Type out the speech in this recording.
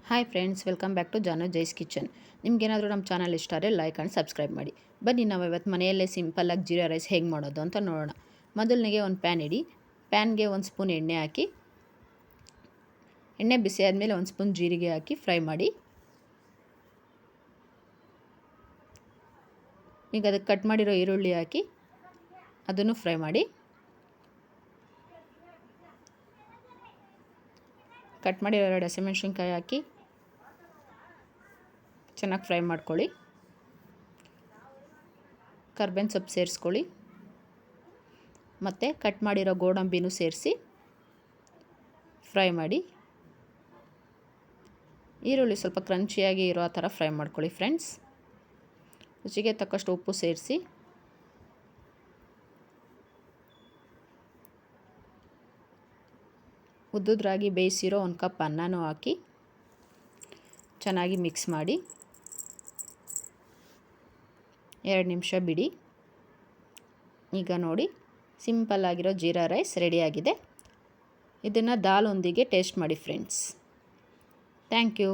Hi friends, welcome back to Janu Jais kitchen. ನಿಮ್ಗೇನಾದರೂ ನಮ್ಮ channel ಇಷ್ಟ ಆದರೆ ಲೈಕ್ ಆ್ಯಂಡ್ ಸಬ್ಸ್ಕ್ರೈಬ್ ಮಾಡಿ. ಬನ್ನಿ ನಾವು ಇವತ್ತು ಮನೆಯಲ್ಲೇ ಸಿಂಪಲ್ಲಾಗಿ ಜೀರಾ ರೈಸ್ ಹೇಗೆ ಮಾಡೋದು ಅಂತ ನೋಡೋಣ. ಮೊದಲನಿಗೆ ಒಂದು ಪ್ಯಾನ್ ಇಡಿ. ಪ್ಯಾನ್ಗೆ ಒಂದು ಸ್ಪೂನ್ ಎಣ್ಣೆ ಹಾಕಿ, ಎಣ್ಣೆ ಬಿಸಿ ಆದಮೇಲೆ ಒಂದು ಸ್ಪೂನ್ ಜೀರಿಗೆ ಹಾಕಿ ಫ್ರೈ ಮಾಡಿ. ಈಗ ಅದಕ್ಕೆ ಕಟ್ ಮಾಡಿರೋ ಈರುಳ್ಳಿ ಹಾಕಿ ಅದನ್ನು ಫ್ರೈ ಮಾಡಿ. ಕಟ್ ಮಾಡಿರೋ 2 ಹಸಿಮೆಣಸಿನ್ಕಾಯಿ ಹಾಕಿ ಚೆನ್ನಾಗಿ ಫ್ರೈ ಮಾಡ್ಕೊಳ್ಳಿ. ಕರ್ಬೇವಿನ ಸೊಪ್ಪು ಸೇರಿಸ್ಕೊಳ್ಳಿ ಮತ್ತು ಕಟ್ ಮಾಡಿರೋ ಗೋಡಂಬಿನೂ ಸೇರಿಸಿ ಫ್ರೈ ಮಾಡಿ. ಈರುಳ್ಳಿ ಸ್ವಲ್ಪ ಕ್ರಂಚಿಯಾಗಿ ಇರೋ ಥರ ಫ್ರೈ ಮಾಡ್ಕೊಳ್ಳಿ ಫ್ರೆಂಡ್ಸ್. ರುಚಿಗೆ ತಕ್ಕಷ್ಟು ಉಪ್ಪು ಸೇರಿಸಿ ಉದ್ದುದ್ರಾಗಿ ಬೇಯಿಸಿರೋ 1 ಕಪ್ ಅನ್ನನೂ ಹಾಕಿ ಚೆನ್ನಾಗಿ ಮಿಕ್ಸ್ ಮಾಡಿ 2 ನಿಮಿಷ ಬಿಡಿ. ಈಗ ನೋಡಿ, ಸಿಂಪಲ್ಲಾಗಿರೋ ಜೀರಾ ರೈಸ್ ರೆಡಿಯಾಗಿದೆ. ಇದನ್ನು ದಾಲೊಂದಿಗೆ ಟೇಸ್ಟ್ ಮಾಡಿ ಫ್ರೆಂಡ್ಸ್. Thank you.